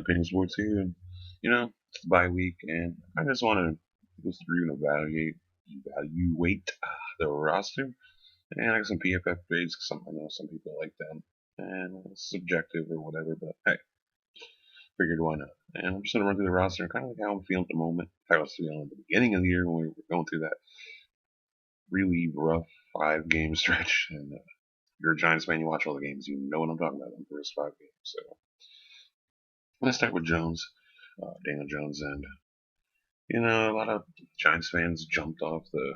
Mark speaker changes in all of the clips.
Speaker 1: opinion sports here, and it's the bye week, and I just want to go through and evaluate the roster, and I got some PFF grades because I know some people like them, and it's subjective or whatever, but hey, figured why not? And I'm just gonna run through the roster and kind of like how I'm feeling at the moment, how I was feeling at the beginning of the year when we were going through that really rough 5 game stretch, and if you're a Giants fan, you watch all the games, you know what I'm talking about in the first 5 games. So let's start with Jones, Daniel Jones, and a lot of Giants fans jumped off the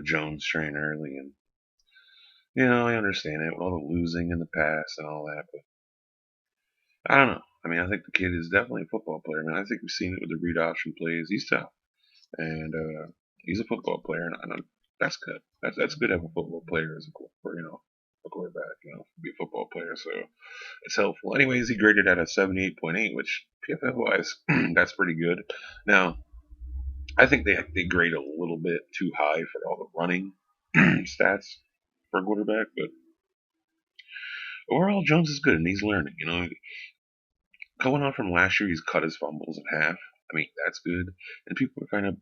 Speaker 1: Jones train early, and I understand it with all the losing in the past and all that, but I don't know. I mean, I think the kid is definitely a football player. I mean, I think we've seen it with the read option plays. He's tough, and he's a football player, and that's good. That's good to have a football player as a quarterback. Be a football player, so it's helpful. Anyways, he graded at a 78.8, which PFF wise, that's pretty good. Now, I think they grade a little bit too high for all the running stats for a quarterback, but overall Jones is good and he's learning. Coming on from last year, he's cut his fumbles in half. I mean, that's good. And people are kind of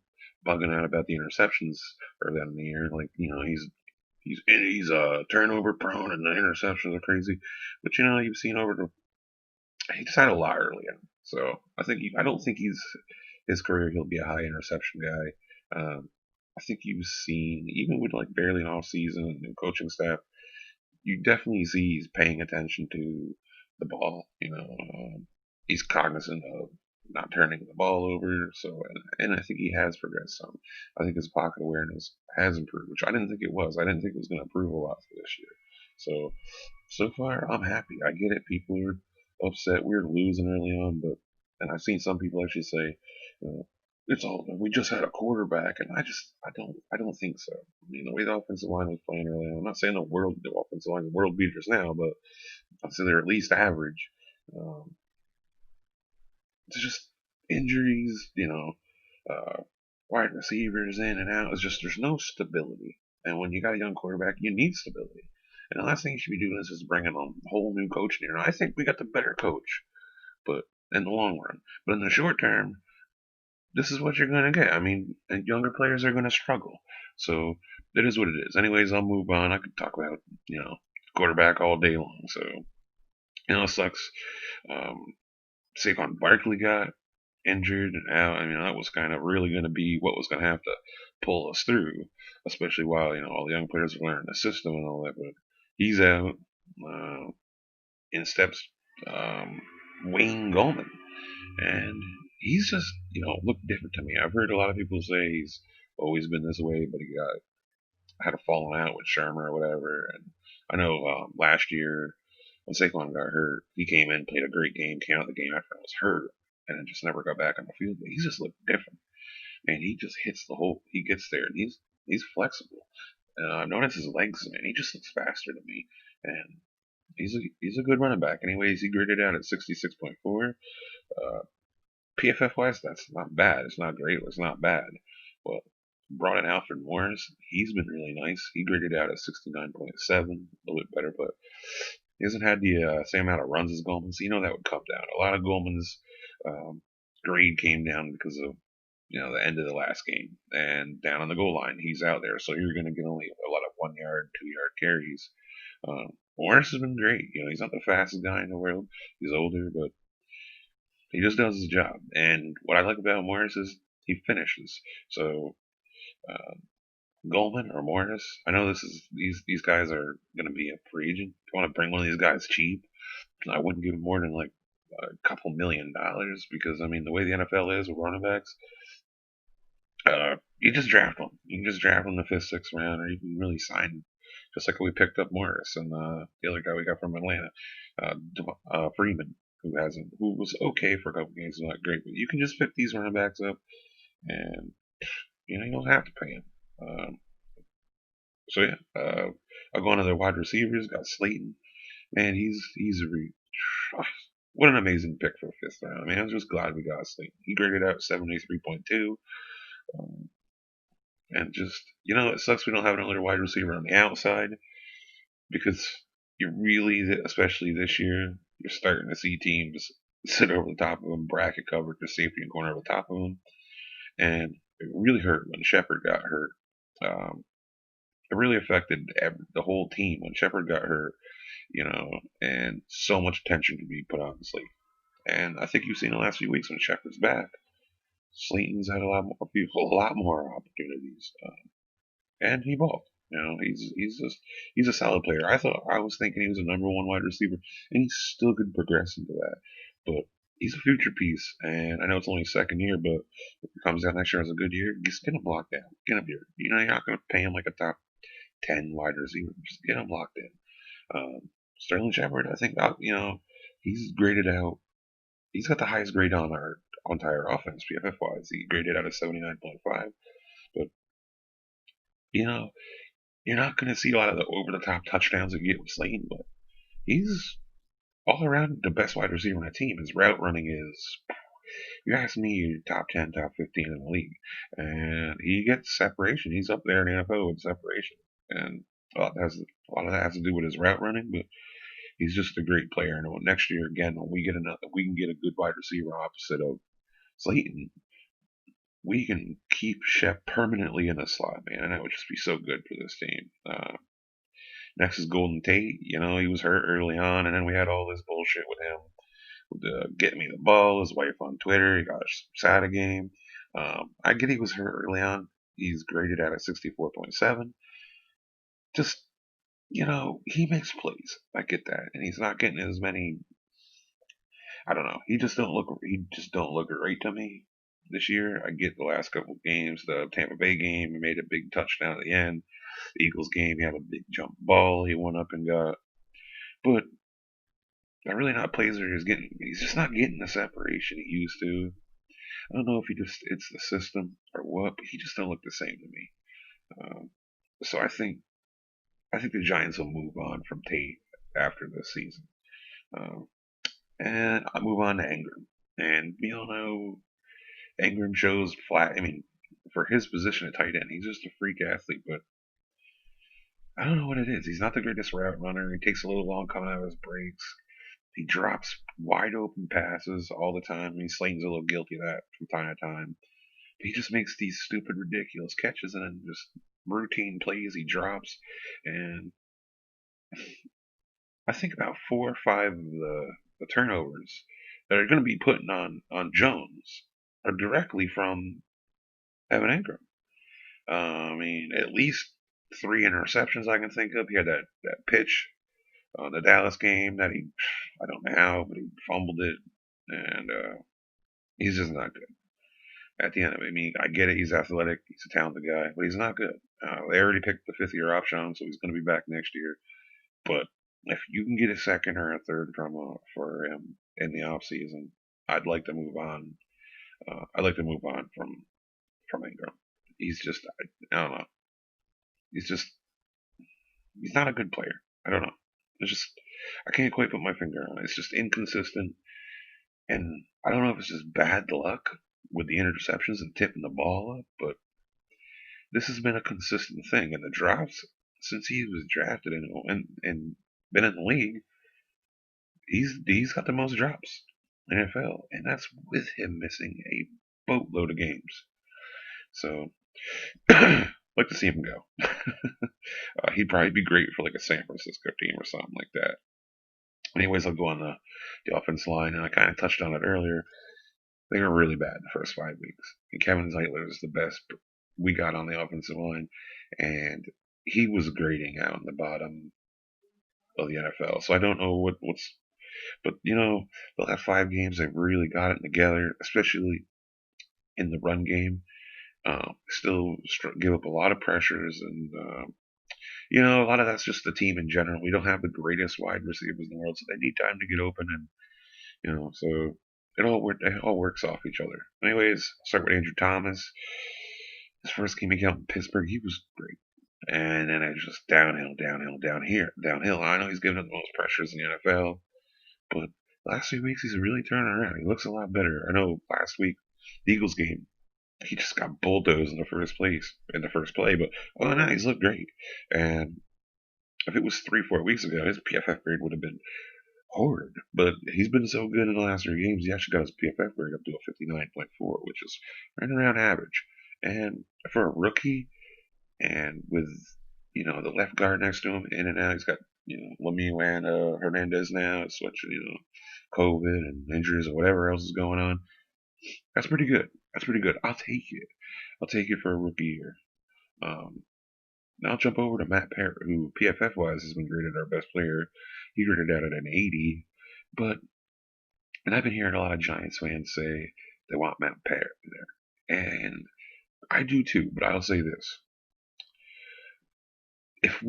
Speaker 1: bugging out about the interceptions early on in the year. Like, he's turnover prone and the interceptions are crazy. But you've seen he just had a lot early on. So I don't think his career he'll be a high interception guy. I think you've seen even with like barely an off season and coaching staff, you definitely see he's paying attention to the ball. He's cognizant of not turning the ball over. So, and I think he has progressed some. I think his pocket awareness has improved, which I didn't think it was. I didn't think it was going to improve a lot for this year. So far, I'm happy. I get it. People are upset. We were losing early on, and I've seen some people actually say, it's all we just had a quarterback, and I don't think so. I mean, the way the offensive line was playing early on, I'm not saying the offensive line is world beaters now, but I'd say they're at least average. Um, it's just injuries, wide receivers in and out. It's just there's no stability, and when you got a young quarterback, you need stability. And the last thing you should be doing is just bringing a whole new coach in here. And I think we got the better coach, but in the long run, but in the short term, this is what you're going to get. I mean, and younger players are going to struggle. So it is what it is. Anyways, I'll move on. I could talk about, quarterback all day long. So, it sucks. Um, Saquon Barkley got injured and out. I mean, that was kind of really going to be what was going to have to pull us through, especially while, all the young players are learning the system and all that. But he's out. Uh, in steps Wayne Gallman. And he's just, looked different to me. I've heard a lot of people say he's always been this way, but he had a falling out with Shermer or whatever. And I know last year when Saquon got hurt, he came in, played a great game, came out of the game after I was hurt, and then just never got back on the field. But he's just looked different, and he just hits he gets there, and he's flexible. I've noticed his legs, and he just looks faster to me, and he's a good running back. Anyways, he graded out at 66.4. Uh, PFF wise, that's not bad. It's not great. It's not bad. Well, brought in Alfred Morris. He's been really nice. He graded out at 69.7, a little bit better, but he hasn't had the same amount of runs as Goldman. So that would come down. A lot of Goldman's um, grade came down because of the end of the last game and down on the goal line. He's out there, so you're going to get only a lot of 1 yard, 2 yard carries. Morris has been great. He's not the fastest guy in the world. He's older, but he just does his job. And what I like about Morris is he finishes. So uh, Goldman or Morris, I know these guys are going to be a free agent. If you want to bring one of these guys cheap, I wouldn't give him more than like a couple $1 million because I mean the way the NFL is with running backs, you just draft them. You can just draft them in the fifth, sixth round, or you can really sign just like we picked up Morris and the other guy we got from Atlanta, Freeman, who was okay for a couple games, not great, but you can just pick these running backs up, and you don't have to pay them. So yeah, I'll go on to the wide receivers. Got Slayton, man, he's what an amazing pick for a fifth round. I mean, I'm just glad we got Slayton. He graded out 73.2. Um, and just, it sucks we don't have another wide receiver on the outside because you really, especially this year, you're starting to see teams sit over the top of him, bracket covered the safety and corner over the top of him, and it really hurt when Shepard got hurt. Um, it really affected the whole team when Shepard got hurt, and so much attention could be put on Slayton. And I think you've seen the last few weeks when Shepard's back, Slayton's had a lot more opportunities, and he balled. He's a solid player. I was thinking he was a number one wide receiver, and he still could progress into that. But he's a future piece, and I know it's only his second year, but if he comes out next year as a good year, just get him locked down. Get him here. You're not going to pay him like a top 10 wide receiver. Just get him locked in. Sterling Shepard, I think, he's graded out. He's got the highest grade on our entire offense, PFF wise. He graded out a 79.5. But, you know, you're not going to see a lot of the over the top touchdowns that you get with Slayton, but he's all around the best wide receiver on the team. His route running is, you ask me, top 10, top 15 in the league. And he gets separation. He's up there in the NFL with separation. And a lot of that has to do with his route running, but he's just a great player. And next year, again, when we can get a good wide receiver opposite of Slayton, we can keep Shep permanently in the slot, man, and that would just be so good for this team. Next is Golden Tate. He was hurt early on, and then we had all this bullshit with him, with the getting me the ball. His wife on Twitter, he got sad a game. I get he was hurt early on. He's graded at a 64.7. Just, he makes plays. I get that, and he's not getting as many. I don't know. He just don't look great to me this year. I get the last couple of games, the Tampa Bay game, he made a big touchdown at the end. The Eagles game, he had a big jump ball he went up and got. But they're really not plays where he's just not getting the separation he used to. I don't know if it's the system or what, but he just don't look the same to me. So I think the Giants will move on from Tate after this season. And I move on to Engram. And we all know Engram shows flat. I mean, for his position at tight end, he's just a freak athlete, but I don't know what it is. He's not the greatest route runner. He takes a little long coming out of his breaks. He drops wide open passes all the time. I mean, Slayton's a little guilty of that from time to time. But he just makes these stupid, ridiculous catches and then just routine plays he drops. And I think about 4 or 5 of the turnovers that are going to be putting on Jones are directly from Evan Engram. I mean, at least 3 interceptions I can think of. He had that pitch on the Dallas game that I don't know how, but he fumbled it, and he's just not good. At the end of it, I mean, I get it. He's athletic. He's a talented guy, but he's not good. They already picked the 5th-year option on him, so he's going to be back next year. But if you can get a second or a third for him in the off season, I'd like to move on. I'd like to move on from Engram. He's just, I don't know. He's not a good player. I don't know. It's just, I can't quite put my finger on it. It's just inconsistent. And I don't know if it's just bad luck with the interceptions and tipping the ball up, but this has been a consistent thing. And the drops, since he was drafted and been in the league, he's got the most drops in the NFL. And that's with him missing a boatload of games. So, I'd like to see him go. He'd probably be great for like a San Francisco team or something like that. Anyways, I'll go on the offense line, and I kind of touched on it earlier. They were really bad the first 5 weeks. And Kevin Zeitler is the best we got on the offensive line, and he was grading out in the bottom of the NFL. So I don't know but the last 5 games they've really got it together, especially in the run game. Still give up a lot of pressures, and a lot of that's just the team in general. We don't have the greatest wide receivers in the world, so they need time to get open, and so it all works off each other. Anyways, I'll start with Andrew Thomas. His first game he got in Pittsburgh, he was great, and then it's just downhill. I know he's given up the most pressures in the NFL, but last few weeks he's really turning around. He looks a lot better. I know last week, the Eagles game, he just got bulldozed in the first play, but other than that, he's looked great. And if it was 3-4 weeks ago, his PFF grade would have been horrid. But he's been so good in the last 3 games, he actually got his PFF grade up to a 59.4, which is right around average. And for a rookie, and with the left guard next to him, in and out, he's got Lemieux and Hernandez now. It's such COVID and injuries or whatever else is going on. That's pretty good. That's pretty good. I'll take it. I'll take it for a rookie year. Um, Now I'll jump over to Matt Parrott, who PFF wise has been graded our best player. He graded out at an 80, but and I've been hearing a lot of Giants fans say they want Matt Parrott there, and I do too. But I'll say this: if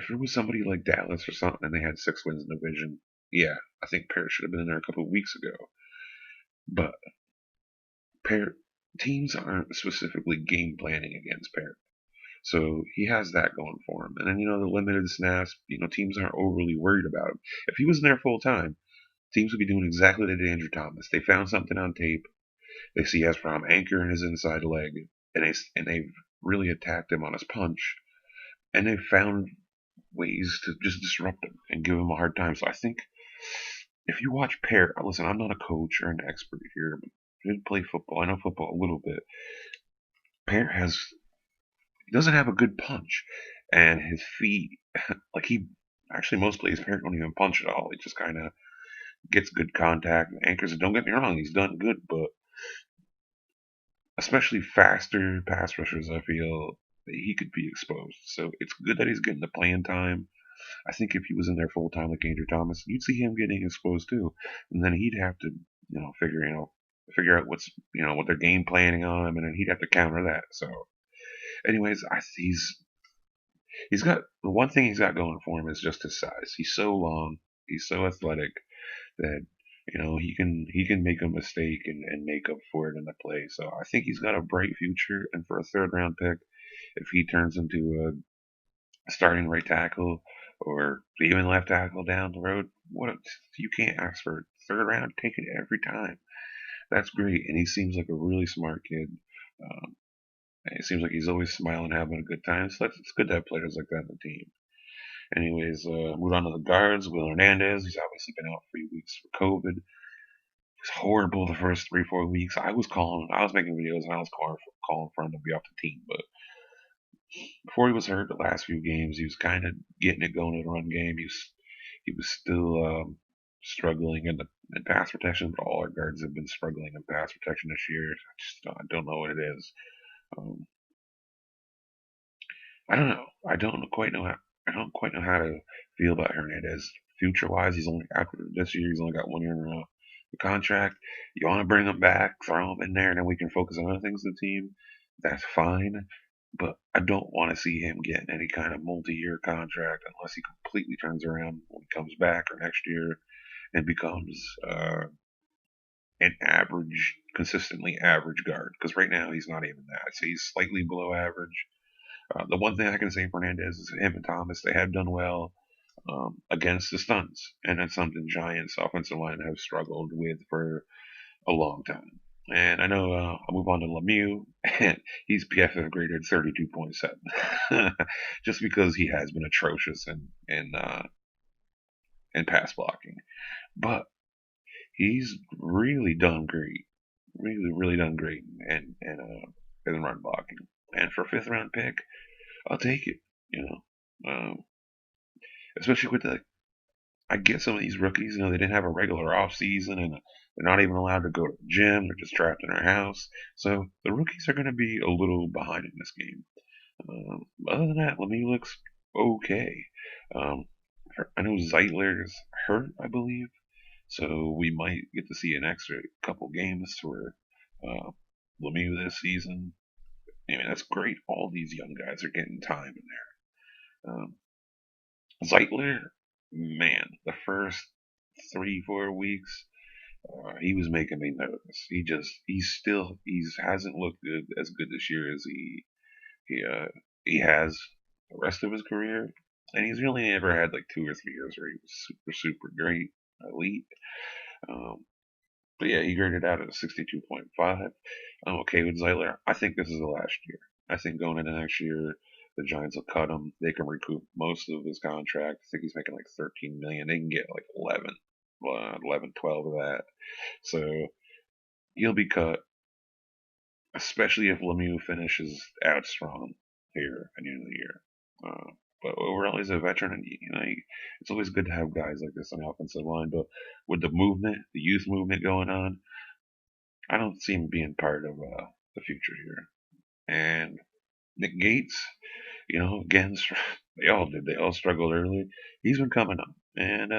Speaker 1: there was somebody like Dallas or something and they had 6 wins in the division, yeah, I think Parrott should have been in there a couple of weeks ago. But Parrott teams aren't specifically game planning against Parrott. So he has that going for him. And then, the limited snaps, teams aren't overly worried about him. If he was in there full time, teams would be doing exactly what they did Andrew Thomas. They found something on tape. They see he has problem anchor in his inside leg, and they've really attacked him on his punch. And they've found ways to just disrupt him and give him a hard time. So I think if you watch Parrott, listen, I'm not a coach or an expert here, but I did play football. I know football a little bit. Parrott he doesn't have a good punch, and his feet, like he actually most plays Parrott don't even punch at all. He just kind of gets good contact and anchors. And don't get me wrong, he's done good, but especially faster pass rushers, I feel that he could be exposed. So it's good that he's getting the playing time. I think if he was in there full time like Andrew Thomas, you'd see him getting exposed too, and then he'd have to, figure out what they're game planning on him, and then he'd have to counter that. So, anyways, he's got the one thing he's got going for him is just his size. He's so long, he's so athletic that he can make a mistake and make up for it in the play. So I think he's got a bright future, and for a third round pick, if he turns into a starting right tackle or even left tackle down the road, you can't ask for third round. Take it every time. That's great, and he seems like a really smart kid. Um, and it seems like he's always smiling, having a good time. So it's good to have players like that in the team. Anyways, move on to the guards. Will Hernandez, he's obviously been out 3 weeks for COVID. It was horrible the first 3, 4 weeks. I was making videos and I was calling for him to be off the team. But before he was hurt, the last few games, he was kind of getting it going in the run game. He was still struggling in pass protection, but all our guards have been struggling in pass protection this year. I don't know what it is. Um, I don't know. I don't quite know how to feel about Hernandez future wise. He's only after this year. He's only got 1 year in the contract. You want to bring him back, throw him in there, and then we can focus on other things in the team. That's fine. But I don't want to see him getting any kind of multi-year contract unless he completely turns around when he comes back or next year and becomes an average, consistently average guard. Because right now he's not even that. I'd say he's slightly below average. The one thing I can say for Hernandez is him and Thomas, they have done well against the stunts, and that's something Giants offensive line have struggled with for a long time. And I know I'll move on to Lemieux, and he's PFF graded 32.7, just because he has been atrocious in pass blocking. But he's really done great, really done great in run blocking. And for a fifth round pick, I'll take it. You know, especially with I get some of these rookies. They didn't have a regular off season, and they're not even allowed to go to the gym. They're just trapped in their house. So the rookies are going to be a little behind in this game. Other than that, Lemieux looks okay. Um, I know Zeitler's hurt, I believe, so we might get to see an extra couple games for uh, Lemieux this season. I mean, that's great. All these young guys are getting time in there. Zeitler, man, the first 3, 4 weeks, he was making me nervous. He hasn't looked as good this year as he has the rest of his career, and he's really never had like 2 or 3 years where he was super great, elite. Um, but yeah, he graded out at a 62.5. I'm okay with Zeitler. I think this is the last year. I think going into next year, the Giants will cut him. They can recoup most of his contract. I think he's making like 13 million. They can get like 11. 11, 12 of that. So he'll be cut, especially if Lemieux finishes out strong here at the end of the year. But overall, he's a veteran, and it's always good to have guys like this on the offensive line. But with the movement, the youth movement going on, I don't see him being part of the future here. And Nick Gates, again, they all did. They all struggled early. He's been coming up, and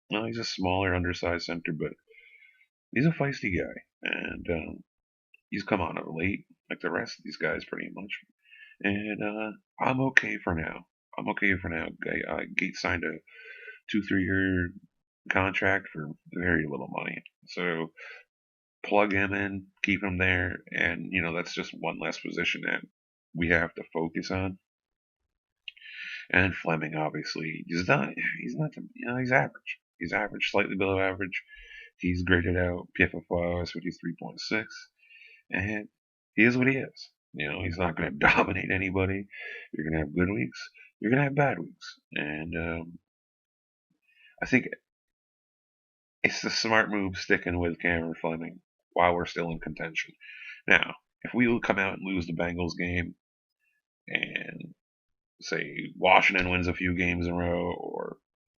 Speaker 1: he's a smaller, undersized center, but he's a feisty guy, and he's come on of late, like the rest of these guys, pretty much. And I'm okay for now. I'm okay for now. Gates signed a 2-3 year contract for very little money, so plug him in, keep him there, and that's just one less position that we have to focus on. And Fleming, obviously, he's not, he's average. He's average, slightly below average. He's graded out PFFO as 53.6, and he is what he is. He's not going to dominate anybody. You're going to have good weeks. You're going to have bad weeks. And I think it's the smart move sticking with Cameron Fleming while we're still in contention. Now, if we come out and lose the Bengals game and say Washington wins a few games in a row or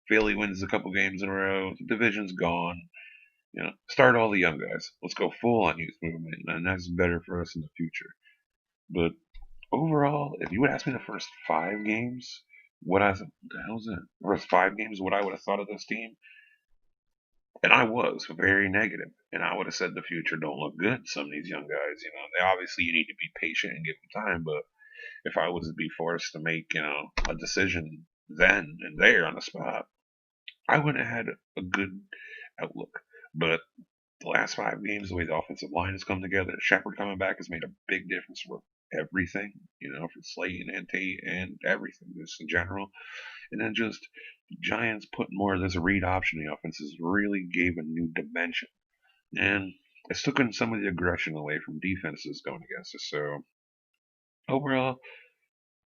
Speaker 1: Philly wins a couple games in a row, the division's gone. Start all the young guys. Let's go full on youth movement, and that's better for us in the future. But overall, if you would ask me the first 5 games, the hell's it? First 5 games, what I would have thought of this team, and I was very negative, and I would have said the future don't look good. Some of these young guys, they obviously you need to be patient and give them time. But if I was to be forced to make, a decision then and there on the spot, I wouldn't have had a good outlook. But the last 5 games, the way the offensive line has come together, Shepard coming back has made a big difference for everything, for Slayton and Tate and everything, just in general. And then just the Giants putting more of this read option in the offenses really gave a new dimension. And it's taken some of the aggression away from defenses going against us. So overall,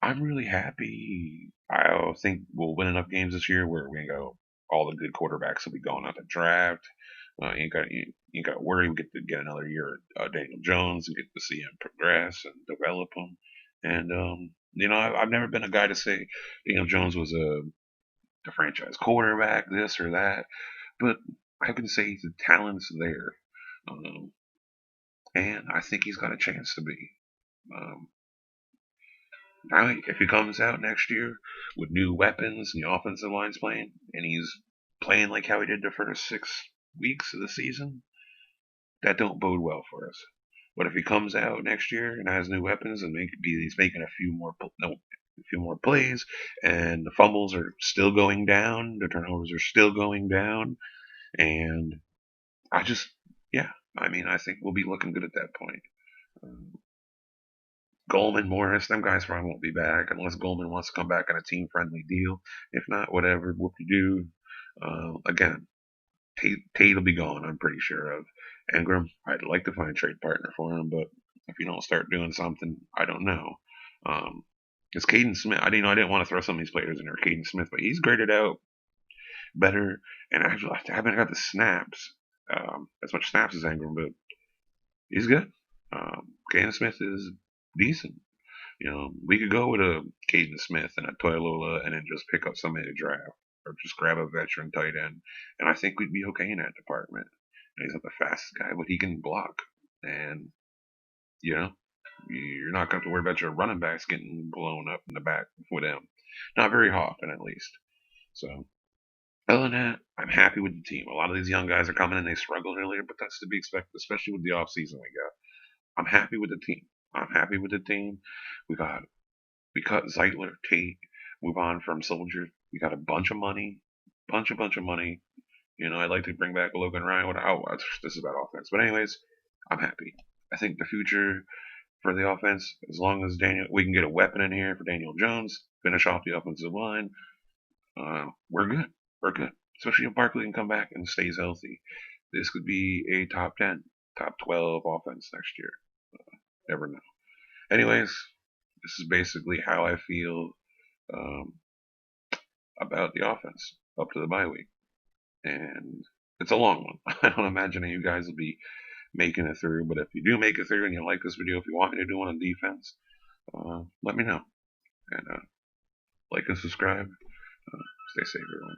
Speaker 1: I'm really happy. I think we'll win enough games this year where we can go. All the good quarterbacks will be going out the draft. You ain't got to worry. We get to get another year of Daniel Jones and get to see him progress and develop him. And I've never been a guy to say Daniel Jones was a franchise quarterback, this or that, but I can say the talent's there, um, and I think he's got a chance to be. Um, Now, if he comes out next year with new weapons and the offensive line's playing, and he's playing like how he did the first 6 weeks of the season, that don't bode well for us. But if he comes out next year and has new weapons and he's making a few more plays, and the fumbles are still going down, the turnovers are still going down, and I just, yeah, I think we'll be looking good at that point. Um, Goldman, Morris, them guys probably won't be back unless Goldman wants to come back on a team friendly deal. If not, whatever, whoop de do. Again, Tate will be gone, I'm pretty sure of. Ingram, I'd like to find a trade partner for him, but if you don't start doing something, I don't know. It's Caden Smith. I didn't want to throw some of these players in there, Caden Smith, but he's graded out better, and actually, I haven't got the snaps, as much snaps as Ingram, but he's good. Caden Smith is decent. We could go with a Caden Smith and a Toyolola and then just pick up somebody to draft or just grab a veteran tight end. And I think we'd be okay in that department. And he's not the fastest guy, but he can block. And, you're not going to have to worry about your running backs getting blown up in the back with him. Not very often, at least. So, other than that, I'm happy with the team. A lot of these young guys are coming in. They struggled earlier, but that's to be expected, especially with the offseason we got. I'm happy with the team. I'm happy with the team. We cut Zeitler, Tate, move on from Soldier. We got a bunch of money, bunch of money. I'd like to bring back Logan Ryan. This is about offense, but anyways, I'm happy. I think the future for the offense, as long as we can get a weapon in here for Daniel Jones, finish off the offensive line. We're good. We're good. Especially if Barkley can come back and stays healthy. This could be a top 10, top 12 offense next year. Never know. Anyways, this is basically how I feel um, about the offense up to the bye week. And it's a long one. I don't imagine any of you guys will be making it through, but if you do make it through and you like this video, if you want me to do one on defense, let me know. And like and subscribe. Stay safe, everyone.